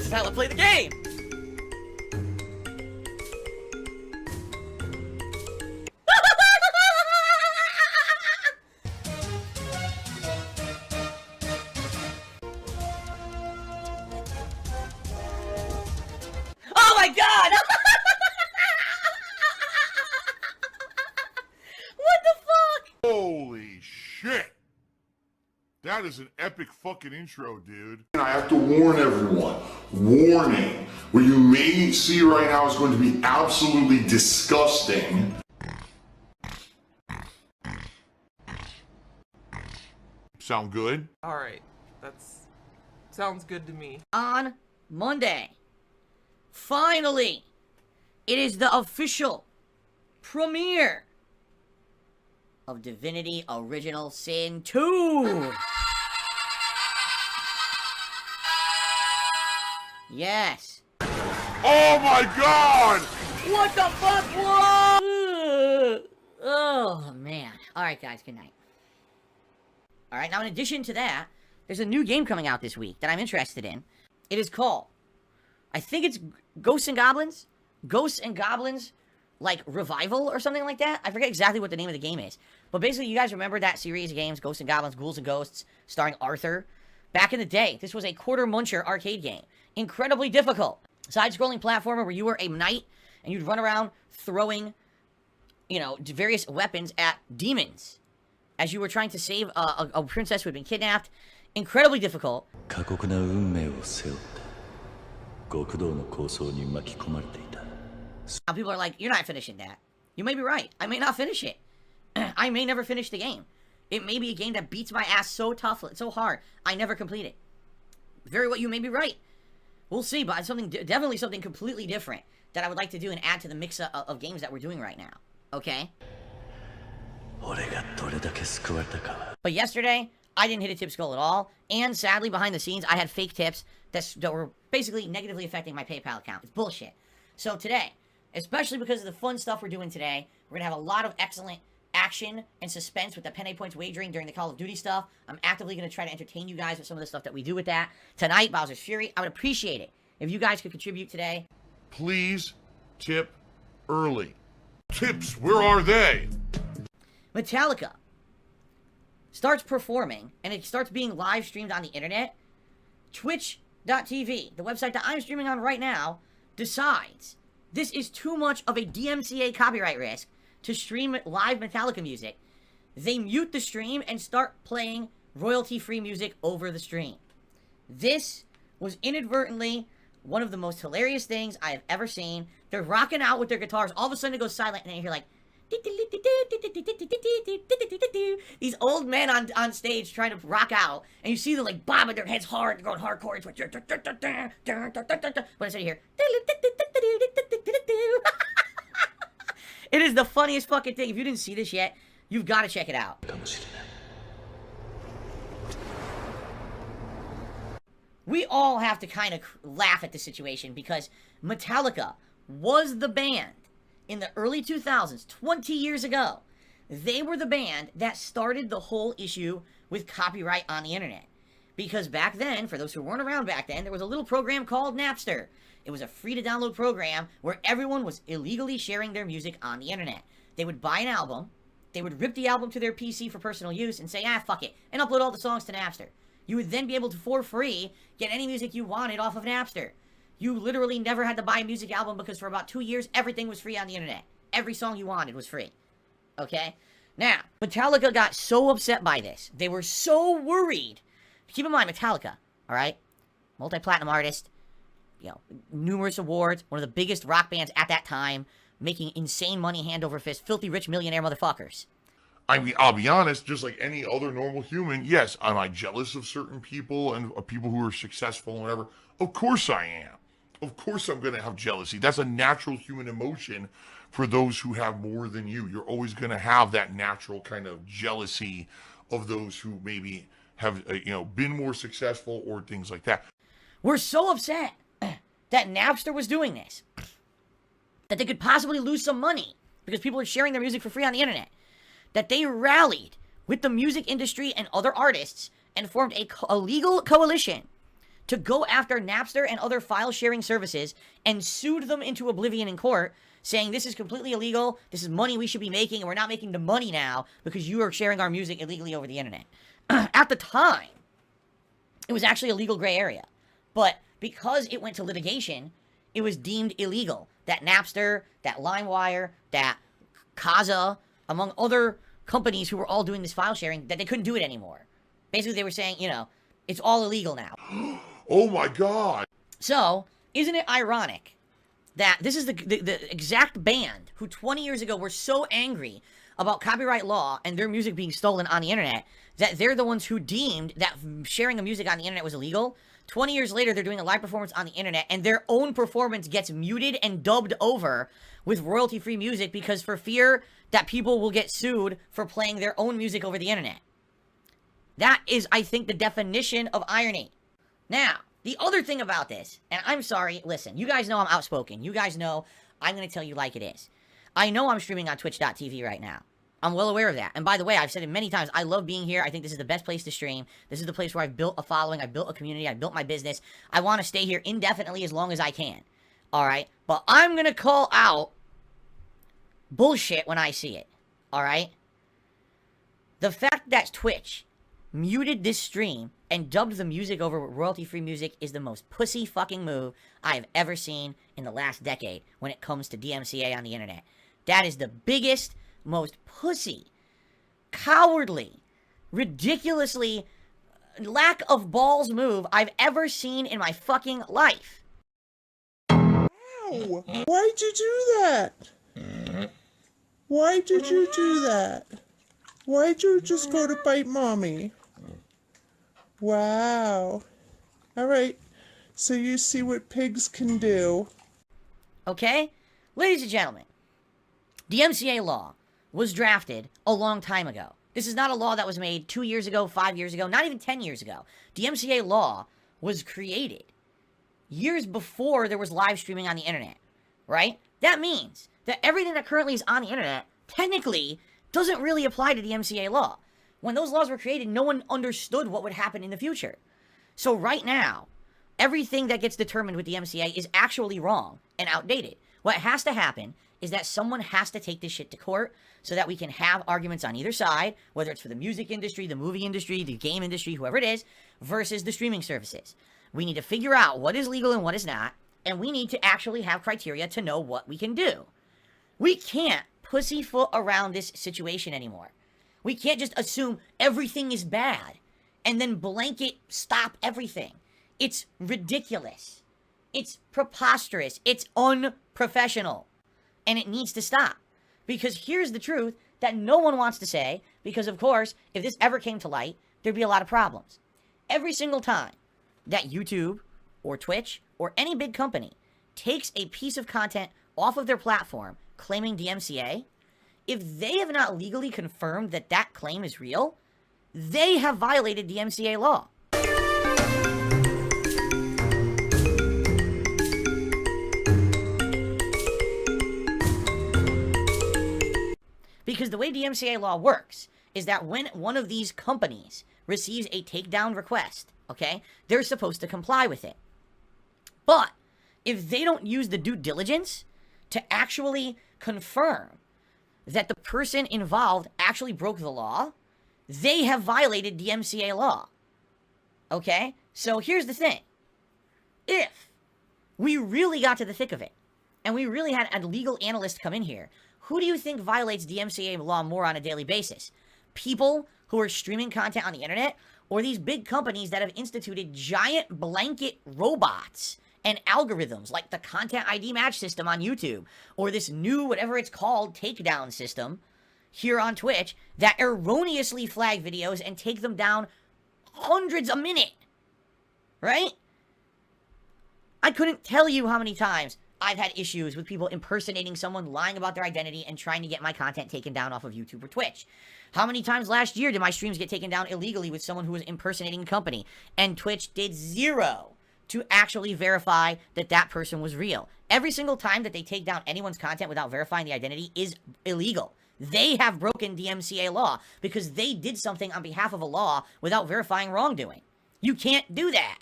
This is how I play the game! Oh my god! What the fuck? Holy shit! That is an epic fucking intro, dude. And I have to warn everyone. Warning. What you may see right now is going to be absolutely disgusting. Sound good? Alright, sounds good to me. On Monday, finally, it is the official premiere of Divinity Original Sin 2. Yes. Oh my god! What the fuck? Whoa! Oh, man. Alright, guys, good night. Alright, now in addition to that, there's a new game coming out this week that I'm interested in. It is called, I think it's Ghosts and Goblins? Ghosts and Goblins, like, Revival or something like that? I forget exactly what the name of the game is. But basically, you guys remember that series of games, Ghosts and Goblins, Ghouls and Ghosts, starring Arthur? Back in the day, this was a quarter muncher arcade game. Incredibly difficult. Side-scrolling platformer where you were a knight and you'd run around throwing, you know, various weapons at demons as you were trying to save a princess who had been kidnapped. Incredibly difficult. Now people are like, you're not finishing that. You may be right. I may not finish it. I may never finish the game. It may be a game that beats my ass so tough, so hard, I never complete it. Very well, you may be right. We'll see, but it's definitely something completely different that I would like to do and add to the mix of games that we're doing right now. Okay? But yesterday, I didn't hit a tip goal at all, and sadly, behind the scenes, I had fake tips that were basically negatively affecting my PayPal account. It's bullshit. So today, especially because of the fun stuff we're doing today, we're going to have a lot of excellent action and suspense with the penny points wagering during the Call of Duty stuff. I'm actively going to try to entertain you guys with some of the stuff that we do with that. Tonight, Bowser's Fury, I would appreciate it if you guys could contribute today. Please tip early. Tips, where are they? Metallica starts performing, and it starts being live streamed on the internet. Twitch.tv, the website that I'm streaming on right now, decides this is too much of a DMCA copyright risk to stream live Metallica music. They mute the stream and start playing royalty-free music over the stream. This was inadvertently one of the most hilarious things I have ever seen. They're rocking out with their guitars. All of a sudden it goes silent, and then you hear like these old men on stage trying to rock out, and you see them like bobbing their heads hard, going hardcore. It's like, but instead you hear it is the funniest fucking thing. If you didn't see this yet, you've got to check it out. We all have to kind of laugh at the situation because Metallica was the band in the early 2000s, 20 years ago. They were the band that started the whole issue with copyright on the internet. Because back then, for those who weren't around back then, there was a little program called Napster. It was a free-to-download program where everyone was illegally sharing their music on the internet. They would buy an album, they would rip the album to their PC for personal use and say, ah, fuck it, and upload all the songs to Napster. You would then be able to, for free, get any music you wanted off of Napster. You literally never had to buy a music album because for about 2 years, everything was free on the internet. Every song you wanted was free. Okay? Now, Metallica got so upset by this. They were so worried. Keep in mind, Metallica, alright? Multi-platinum artist. You know, numerous awards. One of the biggest rock bands at that time. Making insane money hand over fist. Filthy rich millionaire motherfuckers. I mean, I'll be honest, just like any other normal human, yes, am I jealous of certain people and people who are successful and whatever? Of course I am. Of course I'm going to have jealousy. That's a natural human emotion for those who have more than you. You're always going to have that natural kind of jealousy of those who maybe have, been more successful or things like that. We're so upset that Napster was doing this, that they could possibly lose some money because people are sharing their music for free on the internet, that they rallied with the music industry and other artists and formed a legal coalition to go after Napster and other file sharing services and sued them into oblivion in court, saying this is completely illegal, this is money we should be making, and we're not making the money now because you are sharing our music illegally over the internet. At the time, it was actually a legal gray area. But because it went to litigation, it was deemed illegal. That Napster, that LimeWire, that Kazaa, among other companies who were all doing this file sharing, that they couldn't do it anymore. Basically, they were saying, you know, it's all illegal now. Oh my God. So, isn't it ironic that this is the exact band who 20 years ago were so angry about copyright law and their music being stolen on the internet that they're the ones who deemed that sharing of music on the internet was illegal? 20 years later, they're doing a live performance on the internet, and their own performance gets muted and dubbed over with royalty-free music because for fear that people will get sued for playing their own music over the internet. That is, I think, the definition of irony. Now, the other thing about this, and I'm sorry, listen, you guys know I'm outspoken. You guys know I'm going to tell you like it is. I know I'm streaming on twitch.tv right now. I'm well aware of that. And by the way, I've said it many times, I love being here. I think this is the best place to stream. This is the place where I've built a following, I've built a community, I've built my business. I want to stay here indefinitely as long as I can. Alright? But I'm going to call out bullshit when I see it. Alright? The fact that Twitch muted this stream and dubbed the music over with royalty-free music is the most pussy fucking move I've ever seen in the last decade when it comes to DMCA on the internet. That is the biggest, most pussy, cowardly, ridiculously lack of balls move I've ever seen in my fucking life. Ow! Why'd you do that? Why did you do that? Why'd you just go to bite mommy? Wow. Alright, so you see what pigs can do. Okay? Ladies and gentlemen, DMCA law was drafted a long time ago. This is not a law that was made 2 years ago, 5 years ago, not even 10 years ago. DMCA law was created years before there was live streaming on the internet, right? That means that everything that currently is on the internet technically doesn't really apply to DMCA law. When those laws were created, no one understood what would happen in the future. So right now, everything that gets determined with DMCA is actually wrong and outdated. What has to happen is that someone has to take this shit to court so that we can have arguments on either side, whether it's for the music industry, the movie industry, the game industry, whoever it is, versus the streaming services. We need to figure out what is legal and what is not, and we need to actually have criteria to know what we can do. We can't pussyfoot around this situation anymore. We can't just assume everything is bad and then blanket stop everything. It's ridiculous. It's preposterous. It's unprofessional. And it needs to stop. Because here's the truth that no one wants to say, because of course, if this ever came to light, there'd be a lot of problems. Every single time that YouTube or Twitch or any big company takes a piece of content off of their platform claiming DMCA, if they have not legally confirmed that that claim is real, they have violated DMCA law. Because the way DMCA law works is that when one of these companies receives a takedown request, okay, they're supposed to comply with it. But if they don't use the due diligence to actually confirm that the person involved actually broke the law, they have violated DMCA law. Okay? So here's the thing. If we really got to the thick of it, and we really had a legal analyst come in here, who do you think violates DMCA law more on a daily basis? People who are streaming content on the internet, or these big companies that have instituted giant blanket robots and algorithms like the Content ID match system on YouTube, or this new, whatever it's called, takedown system here on Twitch that erroneously flag videos and take them down hundreds a minute, right? I couldn't tell you how many times I've had issues with people impersonating someone, lying about their identity, and trying to get my content taken down off of YouTube or Twitch. How many times last year did my streams get taken down illegally with someone who was impersonating a company, and Twitch did zero to actually verify that that person was real? Every single time that they take down anyone's content without verifying the identity is illegal. They have broken DMCA law because they did something on behalf of a law without verifying wrongdoing. You can't do that.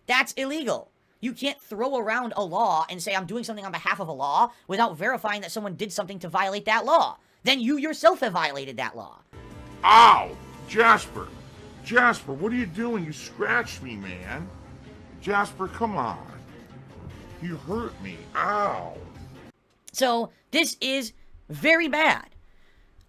That's illegal. You can't throw around a law and say I'm doing something on behalf of a law without verifying that someone did something to violate that law. Then you yourself have violated that law. Ow! Jasper! Jasper, what are you doing? You scratched me, man. Jasper, come on. You hurt me. Ow! So, this is very bad.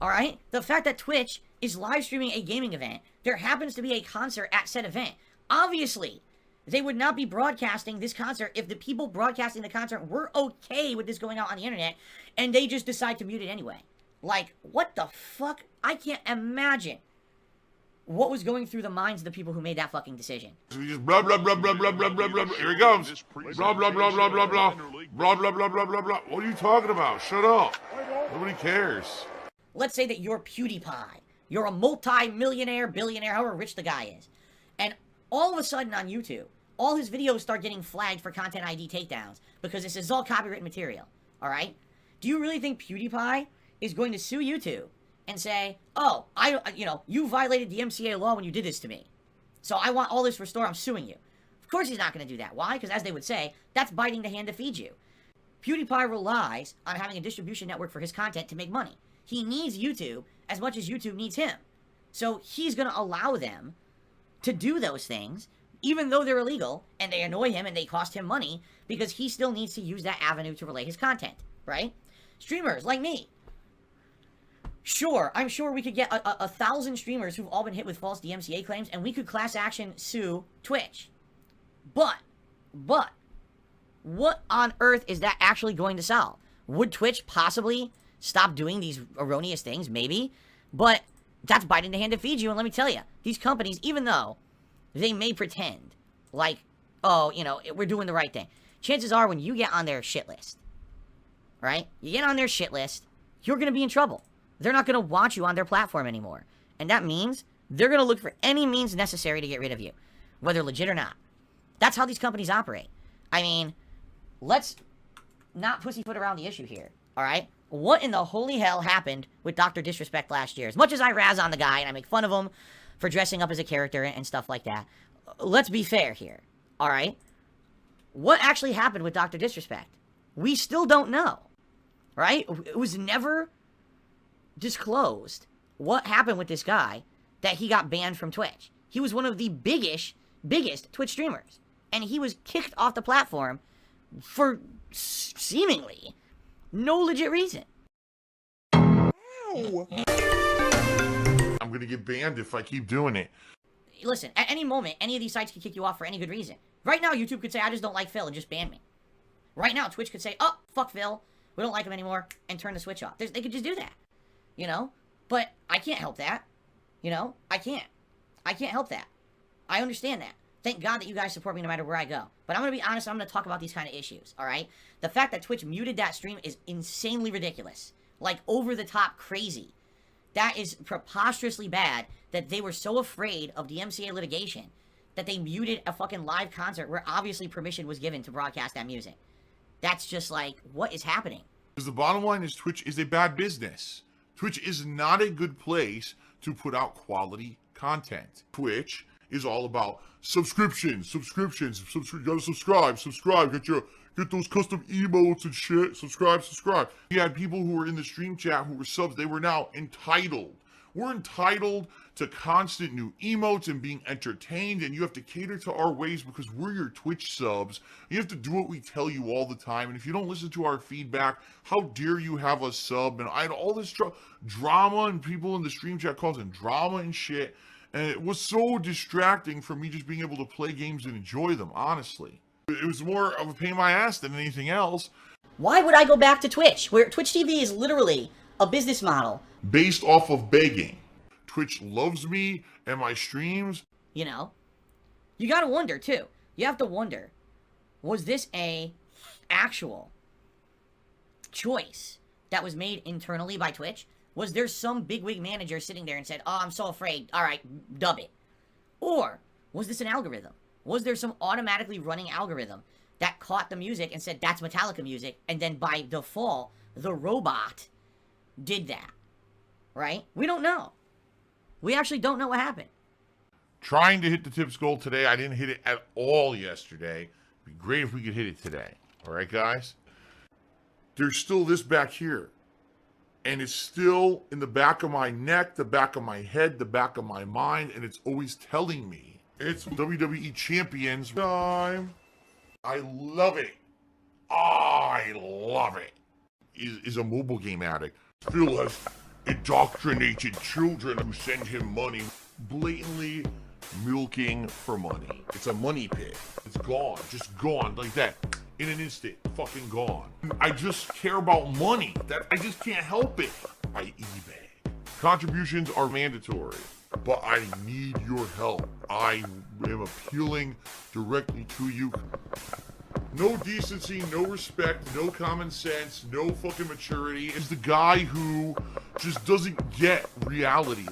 Alright? The fact that Twitch is live streaming a gaming event, there happens to be a concert at said event. Obviously, they would not be broadcasting this concert if the people broadcasting the concert were okay with this going out on the internet, and they just decide to mute it anyway. Like, what the fuck? I can't imagine what was going through the minds of the people who made that fucking decision. So we just blah blah blah blah blah blah blah blah. Here he comes. Blah blah blah blah blah blah. Blah blah blah blah blah blah. What are you talking about? Shut up. Nobody cares. Let's say that you're PewDiePie. You're a multi-millionaire, billionaire, however rich the guy is. And all of a sudden on YouTube, all his videos start getting flagged for content ID takedowns because this is all copyright material. Alright? Do you really think PewDiePie is going to sue YouTube and say, oh, you violated the DmCA law when you did this to me. So I want all this restored, I'm suing you. Of course he's not going to do that. Why? Because as they would say, that's biting the hand that feeds you. PewDiePie relies on having a distribution network for his content to make money. He needs YouTube as much as YouTube needs him. So he's going to allow them to do those things, even though they're illegal, and they annoy him and they cost him money, because he still needs to use that avenue to relay his content, right? Streamers like me. Sure, I'm sure we could get a 1,000 streamers who've all been hit with false DMCA claims, and we could class action sue Twitch. But, what on earth is that actually going to solve? Would Twitch possibly stop doing these erroneous things? Maybe. But that's biting the hand that feeds you, and let me tell you, these companies, even though they may pretend like, oh, we're doing the right thing, chances are when you get on their shit list, right? You get on their shit list, you're going to be in trouble. They're not going to want you on their platform anymore. And that means they're going to look for any means necessary to get rid of you, whether legit or not. That's how these companies operate. I mean, let's not pussyfoot around the issue here, alright? What in the holy hell happened with Dr. Disrespect last year? As much as I razz on the guy and I make fun of him for dressing up as a character and stuff like that, let's be fair here, alright? What actually happened with Dr. Disrespect? We still don't know, right? It was never disclosed what happened with this guy that he got banned from Twitch. He was one of the biggest Twitch streamers, and he was kicked off the platform for seemingly no legit reason. Ow. I'm gonna get banned if I keep doing it. Listen, at any moment, any of these sites could kick you off for any good reason. Right now, YouTube could say, I just don't like Phil, and just ban me. Right now, Twitch could say, oh, fuck Phil, we don't like him anymore, and turn the switch off. They could just do that. But I can't help that. I can't help that. I understand that. Thank God that you guys support me no matter where I go. But I'm going to be honest, I'm going to talk about these kind of issues, alright? The fact that Twitch muted that stream is insanely ridiculous. Like, over the top crazy. That is preposterously bad that they were so afraid of DMCA litigation that they muted a fucking live concert where obviously permission was given to broadcast that music. That's just like, what is happening? Because the bottom line is Twitch is a bad business. Twitch is not a good place to put out quality content. Twitch is all about subscriptions. You gotta subscribe, get those custom emotes and shit, subscribe. You had people who were in the stream chat who were subs, they were now entitled. We're entitled to constant new emotes and being entertained, and you have to cater to our ways because we're your Twitch subs. You have to do what we tell you all the time, and if you don't listen to our feedback, how dare you have us sub? And I had all this drama, and people in the stream chat causing drama and shit, and it was so distracting for me just being able to play games and enjoy them, honestly. It was more of a pain in my ass than anything else. Why would I go back to Twitch, where Twitch TV is literally a business model based off of begging? Twitch loves me and my streams. You gotta wonder too. You have to wonder, was this a actual choice that was made internally by Twitch? Was there some bigwig manager sitting there and said, oh, I'm so afraid, alright, dub it? Or was this an algorithm? Was there some automatically running algorithm that caught the music and said, that's Metallica music, and then by default, the robot did that? Right? We don't know. We actually don't know what happened. Trying to hit the tips goal today. I didn't hit it at all yesterday. It'd be great if we could hit it today. All right, guys? There's still this back here. And it's still in the back of my neck, the back of my head, the back of my mind, and it's always telling me it's WWE Champions time. I love it. I love it. Is a mobile game addict. Phil has indoctrinated children who send him money, blatantly milking for money. It's a money pit. It's gone, just gone like that. In an instant, fucking gone. I just care about money. That I just can't help it. I eBay. Contributions are mandatory, but I need your help. I am appealing directly to you. No decency, no respect, no common sense, no fucking maturity. Is the guy who just doesn't get reality.